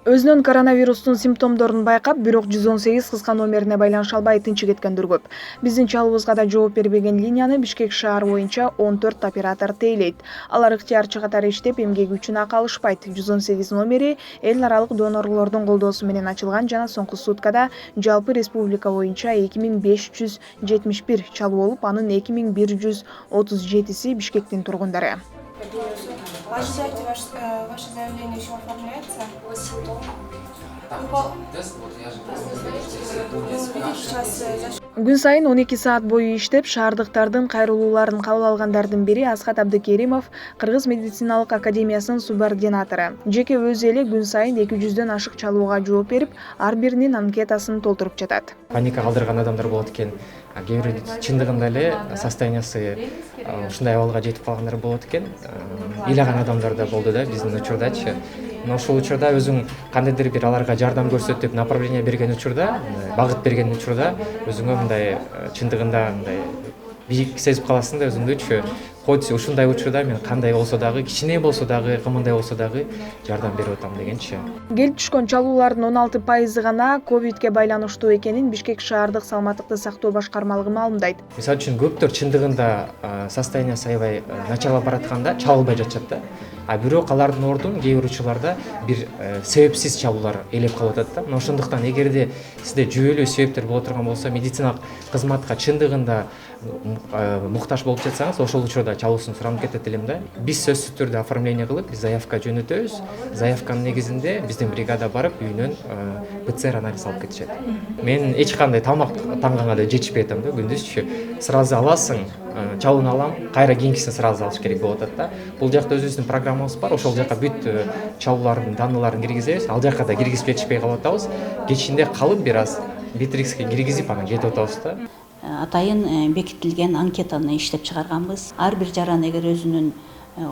Өзүнөн коронавирустун симптомдорун байкап, бирок 118 кыска номерине байланыша албай тынчы кеткендер көп. Биздин чалуубузга да жооп бербеген линияны Бишкек шаар боюнча 14 оператор тейлейт. Алар ыктыярчы катары иштеп, эмгеги үчүн акы алышпайт. 118 номери эл аралык донорлордун колдоосу менен ачылган жана соңку суткада жалпы республика боюнча 2571 чалуу болуп, анын 2137си Бишкектин тургундары. Ваше заявление еще оформляется? У вас симптомы? Тест, вот я же Сейчас Күн сайын 12 саат бою иштеп, шаардыктардын кайрылууларын кабыл алгандардын бири Асхат Абдыкеримов, Кыргыз медициналык академиясынын субординатору. Жеке өзү эле күн сайын 200дөн ашык чалууга жооп берип, ар биринин анкетасын толтуруп жатат. Паника калтырган адамдар болот экен. Кээ бирөө чындыгында эле состояниясы ушундай абалга жетип калгандар болот экен. Ыйлаган адамдар да болду да биздин учурдачы. Ошол учурда өзүң кандайдыр бир аларга жардам көрсөтүп, направление берген учурда, багыт берген учурда өзүңө мындай чындыгында мындай бийик сезип каласың да өзүңдүчү. Хоть ушундай учурда мен кандай болсо дагы, кичине болсо дагы, кымындай болсо дагы жардам берип атам дегенчи. Келип түшкөн чалуулардын 16% гана ковидке байланыштуу экенин Бишкек шаардык саламаттыкты сактоо башкармалыгы маалымдайт. Мисалы үчүн көптөр чындыгында состояниясы аябай начарлап баратканда чалынбай жатышат да. А бирок алардын ордун кээ бир учурларда бир себепсиз чалуулар ээлеп калып атат да. Мына ошондуктан эгерде сизде жүйөлүү себептер боло турган болсо, медициналык кызматка чындыгында муктаж болуп жатсаңыз, ошол учурда чалуусун суранып кетет элем да. Биз сөзсүз түрдө оформление кылып, заявка жөнөтөбүз. Заявканын негизинде биздин бригада барып үйүнөн ПЦР анализ алып кетишет. Мен эч кандай тамак таңганга да жетишпей атам да күндүзчү. Сразу аласың, чалууну алам, кайра кийинкисин сразу алыш керек болуп атат да. Бул жакта өзүбүздүн программабыз бар. Ошол жака бүт чалуулардын данныйларын киргизебиз. Ал жака да киргизип жетишпей калып атабыз. Кечинде калып бир аз Битрикске киргизип анан кетип атабыз да. Атайын бекитилген анкетаны иштеп чыгарганбыз. Ар бир жаран эгер өзүнүн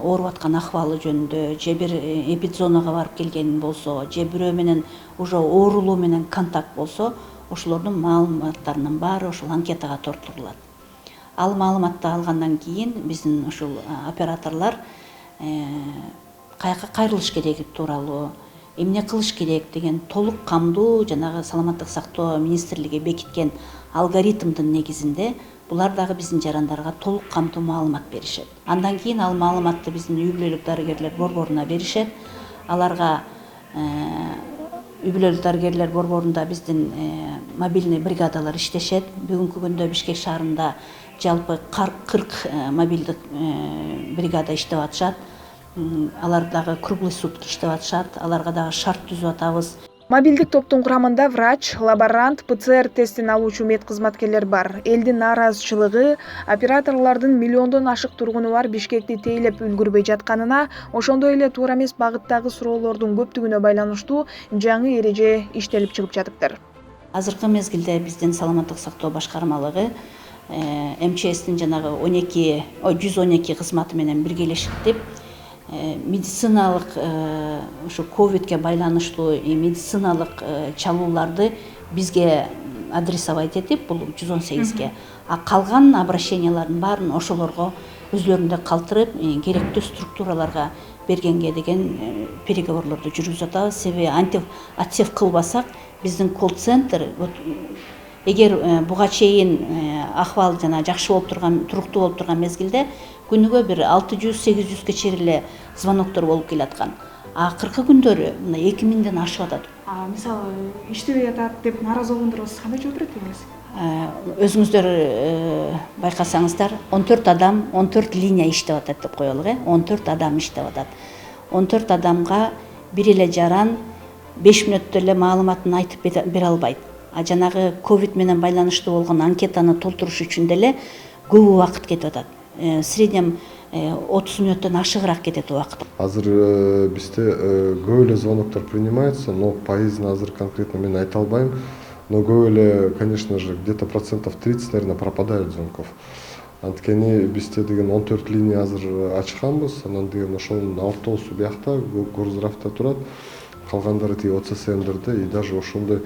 ооруп аткан акыбалы жөнүндө, же бир эпидзонага барып келген болсо, же бирөө менен уже оорулуу менен контакт болсо, ошолордун маалыматтарынын баары ошол анкетага толтурулат. Ал маалыматты алгандан кийин биздин ушул операторлор каяка кайрылыш кереги тууралуу, эмне кылыш керек деген толук камдуу жанагы саламаттык сактоо министрлиги бекиткен алгоритмдин негизинде булар дагы биздин жарандарга толук камтуу маалымат беришет. Андан кийин ал маалыматты биздин үй бүлөлүк дарыгерлер борборуна беришет. Аларга үй бүлөлүк дарыгерлер борборунда биздин мобильный бригадалар иштешет. Бүгүнкү күндө Бишкек шаарында жалпы 40 мобилдик бригада иштеп атышат. Алар дагы круглый сутки иштеп атышат. Аларга дагы шарт түзүп атабыз. Мобилдик топтун курамында врач, лаборант, ПЦР тестин алуучу медкызматкерлер бар. Элдин нааразычылыгы операторлордун миллиондон ашык тургуну бар Бишкекти тейлеп үлгүрбөй жатканына, ошондой эле туура эмес багыттагы суроолордун көптүгүнө байланыштуу жаңы эреже иштелип чыгып жатыптыр. Азыркы мезгилде биздин саламаттык сактоо башкармалыгы МЧСтин жанагы 112 кызматы менен биргелешип медициналык ушу ковидке байланыштуу медициналык чалууларды бизге адресовать этип, бул 118ге, а калган обращениялардын баарын ошолорго өзлөрүндө калтырып, керектүү структураларга бергенге деген переговорлорду жүргүзүп атабыз. Себеби отсев кылбасак, биздин колл-центр эгер буга чейин акыбал жана жакшы болуп турган, туруктуу болуп турган мезгилде күнүгө бир 600-800ге чейин эле звоноктор болуп келаткан. Акыркы күндөрү мына 2000ден ашып атат. Мисалы, иштебей атат деп нааразы болгондорго сиз кандай жооп берет дегенсиз? Өзүңүздөр байкасаңыздар, 14 адам, 14 линия иштеп атат деп коелук, 14 адам иштеп атат. 14 адамга бир эле жаран 5 мүнөттө эле маалыматын айтып бере албайт. А жанагы ковид менен байланыштуу болгон анкетаны толтуруш үчүн деле көп убакыт кетип атат. Среднем 30 мүнөттөн ашыгыраак кетет убакыт. Азыр бизде көп эле звоноктор принимается, но поездин азыр конкретно мен айта албайм. Но көп эле, конечно же, где-то процентов 30, наверное, пропадает звонков. Анткени бизде деген 14 линия азыр ачканбыз, анан деген ошонун 6-оосу биякта, Горздравда турат. Калгандары тиги ОЦСМдерде и даже ошондой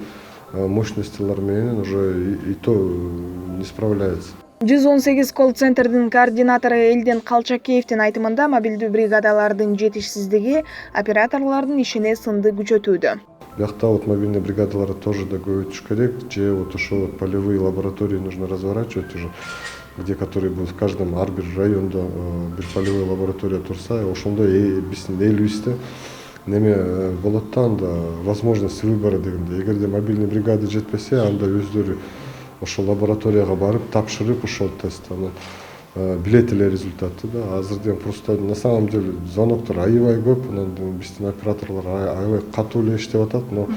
мощностьлар менен уже и то не справляется. 118 колл-центрдин координатору Элден Калчакеевдин айтымында мобилдүү бригадалардын жетишсиздиги операторлордун ишине сынды күчөтүүдө. Биякта вот мобильный бригадалар тоже да көбөйтүш керек, же вот ошо вот полевые лаборатории нужно разворачивать уже, где которые будут в каждом ар бир районда бир полевой лаборатория турса, ошондой биздин элибизде неме болот да анда возможность выбора дегенде. Эгерде мобильный бригада жетпесе, анда өздөрү ошол лабораторияга барып тапшырып ошол тест анан билет эле результатты да. Азырден просто на самом деле звоноктор аябай көп, анан биздин операторлор аябай катуу эле иштеп атат, но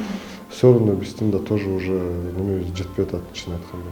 все равно биздин да тоже уже немебиз жетпей атат, чын айтканда.